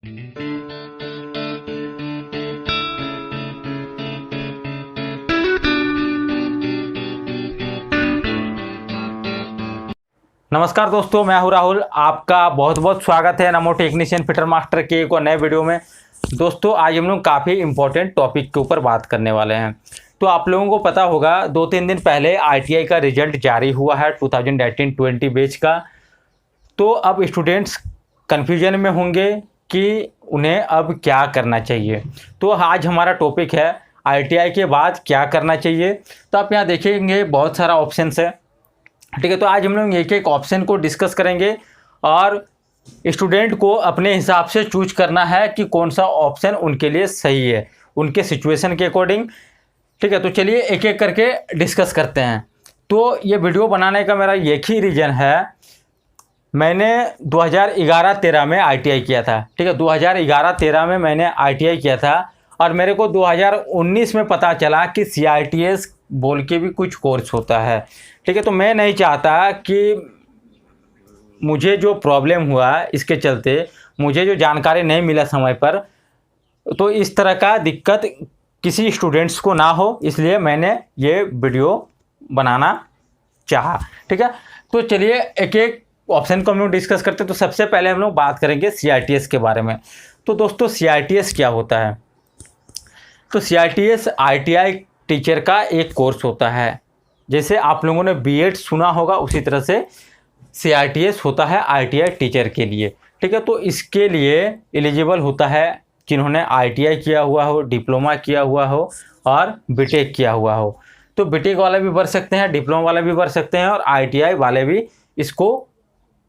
नमस्कार दोस्तों, मैं हूं राहुल। आपका बहुत बहुत स्वागत है नमो टेक्नीशियन फिटर मास्टर के एक और नए वीडियो में। दोस्तों, आज हम लोग काफ़ी इम्पोर्टेंट टॉपिक के ऊपर बात करने वाले हैं। तो आप लोगों को पता होगा 2-3 दिन पहले आईटीआई का रिजल्ट जारी हुआ है 2018-20 बैच का। तो अब स्टूडेंट्स कन्फ्यूजन में होंगे कि उन्हें अब क्या करना चाहिए। तो आज हमारा टॉपिक है आईटीआई के बाद क्या करना चाहिए। तो आप यहाँ देखेंगे बहुत सारा ऑप्शंस है, ठीक है। तो आज हम लोग एक एक ऑप्शन को डिस्कस करेंगे और स्टूडेंट को अपने हिसाब से चूज करना है कि कौन सा ऑप्शन उनके लिए सही है, उनके सिचुएशन के अकॉर्डिंग, ठीक है। तो चलिए एक एक करके डिस्कस करते हैं। तो ये वीडियो बनाने का मेरा एक ही रीज़न है, मैंने 2011-13 में आईटीआई किया था, ठीक है। 2011-13 में मैंने आईटीआई किया था और मेरे को 2019 में पता चला कि सीआईटीएस बोल के भी कुछ कोर्स होता है, ठीक है। तो मैं नहीं चाहता कि मुझे जो प्रॉब्लम हुआ इसके चलते मुझे जो जानकारी नहीं मिला समय पर, तो इस तरह का दिक्कत किसी स्टूडेंट्स को ना हो, इसलिए मैंने ये वीडियो बनाना चाहा, ठीक है। तो चलिए एक एक ऑप्शन को हम लोग डिस्कस करते हैं। तो सबसे पहले हम लोग बात करेंगे सीआईटीएस के बारे में। तो दोस्तों, सीआईटीएस क्या होता है? तो सीआईटीएस आईटीआई टीचर का एक कोर्स होता है। जैसे आप लोगों ने बीएड सुना होगा, उसी तरह से सीआईटीएस होता है आईटीआई टीचर के लिए, ठीक है। तो इसके लिए एलिजिबल होता है जिन्होंने आईटीआई किया हुआ हो, डिप्लोमा किया हुआ हो और बीटेक किया हुआ हो। तो बीटेक वाले भी भर सकते हैं, डिप्लोमा वाले भी भर सकते हैं और आईटीआई वाले भी इसको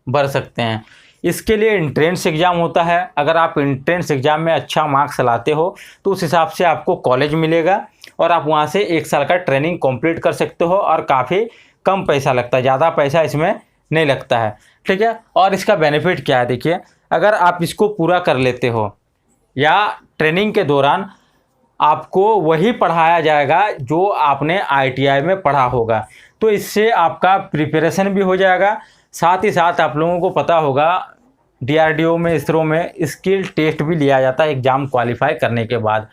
भर सकते हैं। इसके लिए एंट्रेंस एग्ज़ाम होता है। अगर आप एंट्रेंस एग्ज़ाम में अच्छा मार्क्स लाते हो तो उस हिसाब से आपको कॉलेज मिलेगा और आप वहाँ से 1 साल का ट्रेनिंग कंप्लीट कर सकते हो और काफ़ी कम पैसा लगता है, ज़्यादा पैसा इसमें नहीं लगता है, ठीक है। और इसका बेनिफिट क्या है, देखिए, अगर आप इसको पूरा कर लेते हो या ट्रेनिंग के दौरान आपको वही पढ़ाया जाएगा जो आपने आईटीआई में पढ़ा होगा, तो इससे आपका प्रिपरेशन भी हो जाएगा। साथ ही साथ आप लोगों को पता होगा डीआरडीओ में, इसरो में स्किल टेस्ट भी लिया जाता है एग्ज़ाम क्वालिफाई करने के बाद।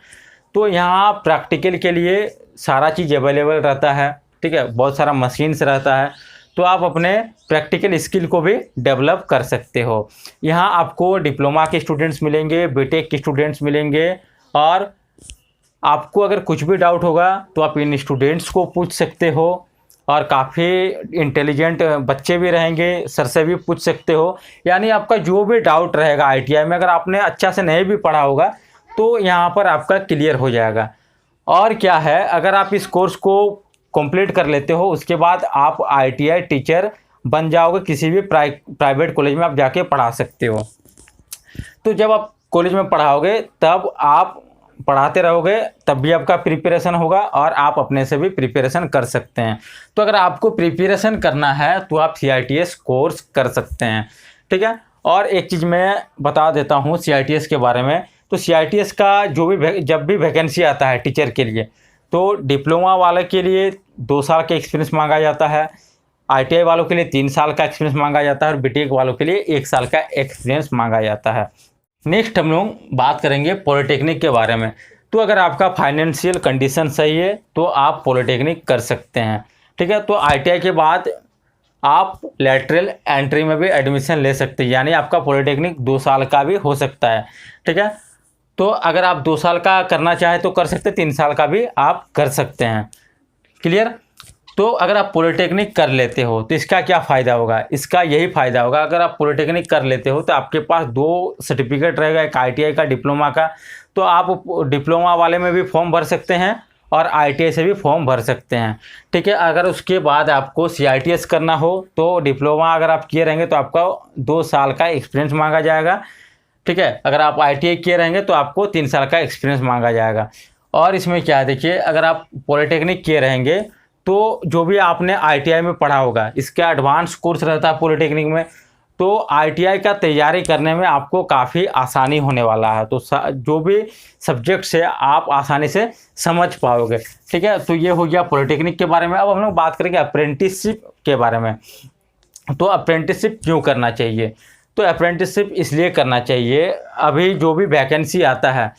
तो यहाँ प्रैक्टिकल के लिए सारा चीज़ अवेलेबल रहता है, ठीक है। बहुत सारा मशीन्स रहता है, तो आप अपने प्रैक्टिकल स्किल को भी डेवलप कर सकते हो। यहाँ आपको डिप्लोमा के स्टूडेंट्स मिलेंगे, बीटेक के स्टूडेंट्स मिलेंगे और आपको अगर कुछ भी डाउट होगा तो आप इन स्टूडेंट्स को पूछ सकते हो और काफ़ी इंटेलिजेंट बच्चे भी रहेंगे, सर से भी पूछ सकते हो। यानी आपका जो भी डाउट रहेगा आईटीआई में, अगर आपने अच्छा से नहीं भी पढ़ा होगा तो यहाँ पर आपका क्लियर हो जाएगा। और क्या है, अगर आप इस कोर्स को कंप्लीट कर लेते हो उसके बाद आप आईटीआई टीचर बन जाओगे, किसी भी प्राइवेट कॉलेज में आप जाके पढ़ा सकते हो। तो जब आप कॉलेज में पढ़ाओगे तब आप पढ़ाते रहोगे, तब भी आपका प्रिपरेशन होगा और आप अपने से भी प्रिपरेशन कर सकते हैं। तो अगर आपको प्रिपरेशन करना है तो आप सीआईटीएस कोर्स कर सकते हैं, ठीक है। और एक चीज़ मैं बता देता हूँ सीआईटीएस के बारे में। तो सीआईटीएस का जब भी वैकेंसी आता है टीचर के लिए, तो डिप्लोमा वाले के लिए 2 साल का एक्सपीरियंस मांगा जाता है, आईटीआई वालों के लिए 3 साल का एक्सपीरियंस मांगा जाता है और बीटेक वालों के लिए 1 साल का एक्सपीरियंस मांगा जाता है। नेक्स्ट हम लोग बात करेंगे पॉलिटेक्निक के बारे में। तो अगर आपका फाइनेंशियल कंडीशन सही है तो आप पॉलिटेक्निक कर सकते हैं, ठीक है। तो आईटीआई के बाद आप लैटरल एंट्री में भी एडमिशन ले सकते हैं, यानी आपका पॉलिटेक्निक 2 साल का भी हो सकता है, ठीक है। तो अगर आप 2 साल का करना चाहें तो कर सकते हैं, 3 साल का भी आप कर सकते हैं, क्लियर। तो अगर आप पॉलिटेक्निक कर लेते हो तो इसका क्या फ़ायदा होगा? इसका यही फ़ायदा होगा, अगर आप पॉलिटेक्निक कर लेते हो तो आपके पास 2 सर्टिफिकेट रहेगा, एक आईटीआई का, डिप्लोमा का। तो आप डिप्लोमा वाले में भी फॉर्म भर सकते हैं और आईटीआई से भी फॉर्म भर सकते हैं, ठीक है। अगर उसके बाद आपको सीआईटीएस करना हो तो डिप्लोमा अगर आप किए रहेंगे तो आपका 2 साल का एक्सपीरियंस मांगा जाएगा, ठीक है। अगर आप आईटीआई किए रहेंगे तो आपको 3 साल का एक्सपीरियंस मांगा जाएगा। और इसमें क्या है, देखिए, अगर आप पॉलिटेक्निक किए रहेंगे तो जो भी आपने आईटीआई में पढ़ा होगा इसका एडवांस कोर्स रहता है पॉलिटेक्निक में, तो आईटीआई का तैयारी करने में आपको काफ़ी आसानी होने वाला है। तो जो भी सब्जेक्ट्स है आप आसानी से समझ पाओगे, ठीक है। तो ये हो गया पॉलिटेक्निक के बारे में। अब हम लोग बात करेंगे अप्रेंटिसशिप के बारे में। तो अप्रेंटिसशिप क्यों करना चाहिए? तो अप्रेंटिसशिप इसलिए करना चाहिए, अभी जो भी वैकेंसी आता है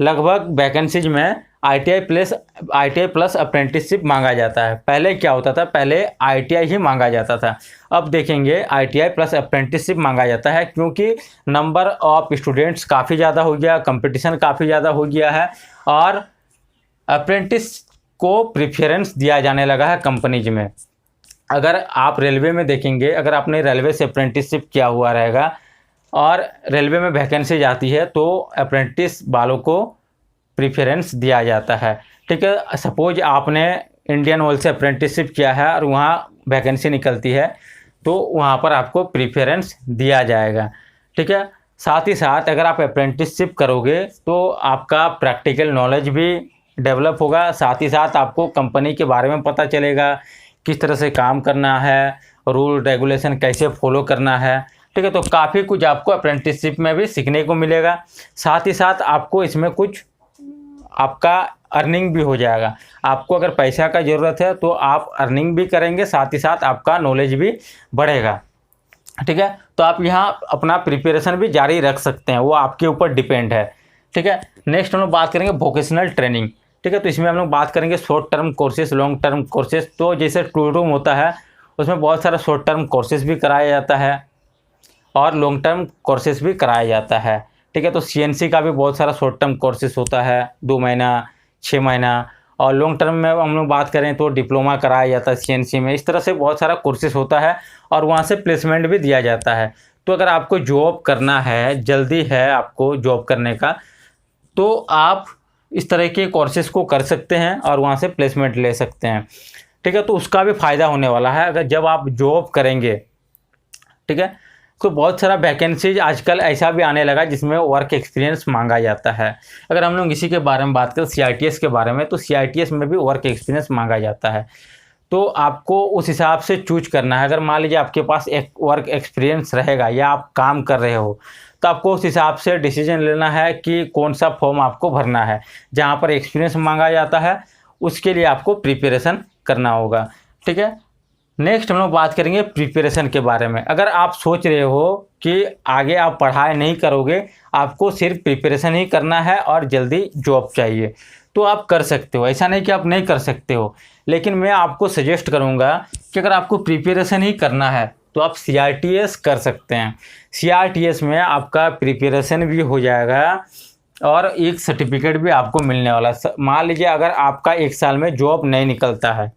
लगभग वैकेंसीज में ITI प्लस अप्रेंटिसशिप मांगा जाता है। पहले क्या होता था, पहले ITI ही मांगा जाता था, अब देखेंगे ITI प्लस अप्रेंटिसशिप मांगा जाता है, क्योंकि नंबर ऑफ स्टूडेंट्स काफ़ी ज़्यादा हो गया, कंपटीशन काफ़ी ज़्यादा हो गया है और अप्रेंटिस को प्रेफरेंस दिया जाने लगा है कंपनीज में। अगर आप रेलवे में देखेंगे, अगर आपने रेलवे से अप्रेंटिसशिप किया हुआ रहेगा और रेलवे में वैकेंसी जाती है तो अप्रेंटिस वालों को प्रेफरेंस दिया जाता है। ठीक है, सपोज आपने इंडियन ऑयल से अप्रेंटिसशिप किया है और वहाँ वैकेंसी निकलती है तो वहाँ पर आपको प्रेफरेंस दिया जाएगा। ठीक है, साथ ही साथ अगर आप अप्रेंटिसशिप करोगे तो आपका प्रैक्टिकल नॉलेज भी डेवलप होगा, साथ ही साथ आपको कंपनी के बारे में पता चलेगा, किस तरह से काम करना है, रूल रेगुलेशन कैसे फॉलो करना है। ठीक है, तो काफ़ी कुछ आपको अप्रेंटिसशिप में भी सीखने को मिलेगा, साथ ही साथ आपको इसमें कुछ आपका अर्निंग भी हो जाएगा। आपको अगर पैसा का ज़रूरत है तो आप अर्निंग भी करेंगे, साथ ही साथ आपका नॉलेज भी बढ़ेगा। ठीक है, तो आप यहाँ अपना प्रिपरेशन भी जारी रख सकते हैं, वो आपके ऊपर डिपेंड है। ठीक है, नेक्स्ट हम लोग बात करेंगे वोकेशनल ट्रेनिंग। ठीक है, तो इसमें हम लोग बात करेंगे short term courses, long term courses. तो जैसे टूर रूम होता है उसमें बहुत सारा शॉर्ट टर्म कोर्सेज भी कराया जाता है और लॉन्ग टर्म कोर्सेज भी कराया जाता है। ठीक है, तो CNC का भी बहुत सारा शॉर्ट टर्म कोर्सेज होता है, 2 महीना 6 महीना, और लॉन्ग टर्म में हम लोग बात करें तो डिप्लोमा कराया जाता है CNC में। इस तरह से बहुत सारा कोर्सेज होता है और वहाँ से प्लेसमेंट भी दिया जाता है। तो अगर आपको जॉब करना है, जल्दी है आपको जॉब करने का, तो आप इस तरह के कोर्सेज को कर सकते हैं और वहाँ से प्लेसमेंट ले सकते हैं। ठीक है, तो उसका भी फ़ायदा होने वाला है अगर जब आप जॉब करेंगे। ठीक है, तो बहुत सारा वैकेंसीज आजकल ऐसा भी आने लगा जिसमें वर्क एक्सपीरियंस मांगा जाता है। अगर हम लोग इसी के बारे में बात करें CITS के बारे में, तो CITS में भी वर्क एक्सपीरियंस मांगा जाता है। तो आपको उस हिसाब से चूज करना है। अगर मान लीजिए आपके पास एक वर्क एक्सपीरियंस रहेगा या आप काम कर रहे हो तो आपको उस हिसाब से डिसीजन लेना है कि कौन सा फॉर्म आपको भरना है। जहाँ पर एक्सपीरियंस मांगा जाता है उसके लिए आपको प्रिपरेशन करना होगा। ठीक है, नेक्स्ट हम लोग बात करेंगे प्रिपरेशन के बारे में। अगर आप सोच रहे हो कि आगे आप पढ़ाई नहीं करोगे, आपको सिर्फ प्रिपरेशन ही करना है और जल्दी जॉब चाहिए, तो आप कर सकते हो। ऐसा नहीं कि आप नहीं कर सकते हो, लेकिन मैं आपको सजेस्ट करूंगा कि अगर आपको प्रिपरेशन ही करना है तो आप CRTS कर सकते हैं। CRTS में आपका प्रिपरेशन भी हो जाएगा और एक सर्टिफिकेट भी आपको मिलने वाला है। मान लीजिए अगर आपका 1 साल में जॉब नहीं निकलता है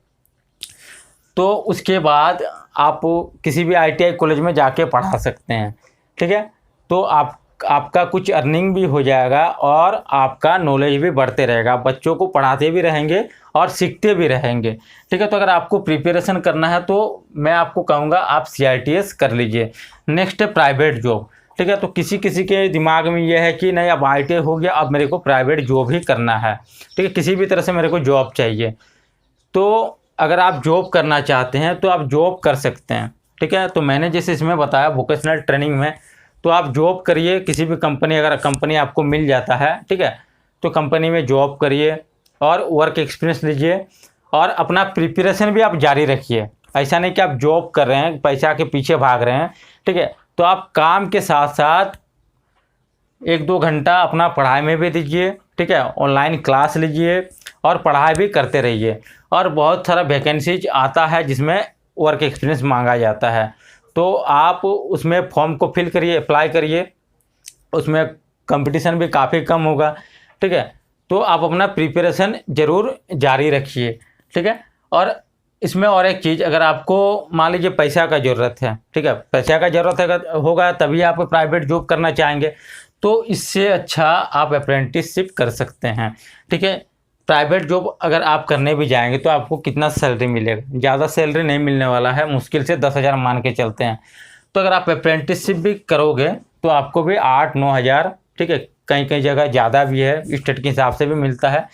तो उसके बाद आप किसी भी ITI कॉलेज में जाके पढ़ा सकते हैं। ठीक है, तो आपका कुछ अर्निंग भी हो जाएगा और आपका नॉलेज भी बढ़ते रहेगा, बच्चों को पढ़ाते भी रहेंगे और सीखते भी रहेंगे। ठीक है, तो अगर आपको प्रिपरेशन करना है तो मैं आपको कहूँगा आप CRTS कर लीजिए। नेक्स्ट है प्राइवेट जॉब। ठीक है, तो किसी किसी के दिमाग में ये है कि नहीं अब ITI हो गया, अब मेरे को प्राइवेट जॉब ही करना है। ठीक है, किसी भी तरह से मेरे को जॉब चाहिए। तो अगर आप जॉब करना चाहते हैं तो आप जॉब कर सकते हैं। ठीक है, तो मैंने जैसे इसमें बताया वोकेशनल ट्रेनिंग में, तो आप जॉब करिए किसी भी कंपनी, अगर कंपनी आपको मिल जाता है, ठीक है, तो कंपनी में जॉब करिए और वर्क एक्सपीरियंस लीजिए और अपना प्रिपरेशन भी आप जारी रखिए। ऐसा नहीं कि आप जॉब कर रहे हैं, पैसा के पीछे भाग रहे हैं। ठीक है, तो आप काम के साथ साथ 1-2 घंटा अपना पढ़ाई में भी दीजिए। ठीक है, ऑनलाइन क्लास लीजिए और पढ़ाई भी करते रहिए। और बहुत सारा वैकेंसीज आता है जिसमें वर्क एक्सपीरियंस मांगा जाता है, तो आप उसमें फॉर्म को फिल करिए, अप्लाई करिए, उसमें कंपटीशन भी काफ़ी कम होगा। ठीक है, तो आप अपना प्रिपरेशन ज़रूर जारी रखिए। ठीक है, और इसमें और एक चीज़, अगर आपको मान लीजिए पैसा का ज़रूरत है, ठीक है, पैसा का ज़रूरत होगा तभी आप प्राइवेट जॉब करना चाहेंगे, तो इससे अच्छा आप अप्रेंटिसशिप कर सकते हैं। ठीक है, प्राइवेट जॉब अगर आप करने भी जाएंगे तो आपको कितना सैलरी मिलेगा, ज़्यादा सैलरी नहीं मिलने वाला है, मुश्किल से 10,000 मान के चलते हैं। तो अगर आप अप्रेंटिसशिप भी करोगे तो आपको भी 8-9 हज़ार, ठीक है, कहीं कहीं जगह ज़्यादा भी है, स्टेट के हिसाब से भी मिलता है।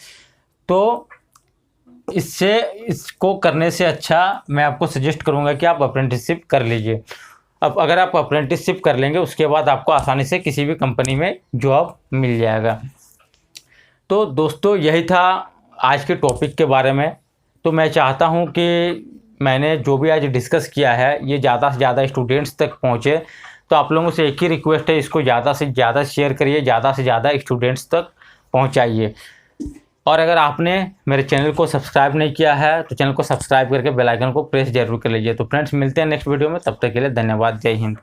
तो इसको करने से अच्छा मैं आपको सजेस्ट करूँगा कि आप अप्रेंटिसशिप कर लीजिए। अब अगर आप अप्रेंटिसशिप कर लेंगे उसके बाद आपको आसानी से किसी भी कंपनी में जॉब मिल जाएगा। तो दोस्तों यही था आज के टॉपिक के बारे में। तो मैं चाहता हूं कि मैंने जो भी आज डिस्कस किया है ये ज़्यादा से ज़्यादा स्टूडेंट्स तक पहुंचे, तो आप लोगों से एक ही रिक्वेस्ट है, इसको ज़्यादा से ज़्यादा शेयर करिए, ज़्यादा से ज़्यादा स्टूडेंट्स तक पहुंचाइए। और अगर आपने मेरे चैनल को सब्सक्राइब नहीं किया है तो चैनल को सब्सक्राइब करके बेल आइकन को प्रेस जरूर कर लीजिए। तो फ्रेंड्स, मिलते हैं नेक्स्ट वीडियो में, तब तक के लिए धन्यवाद। जय हिंद।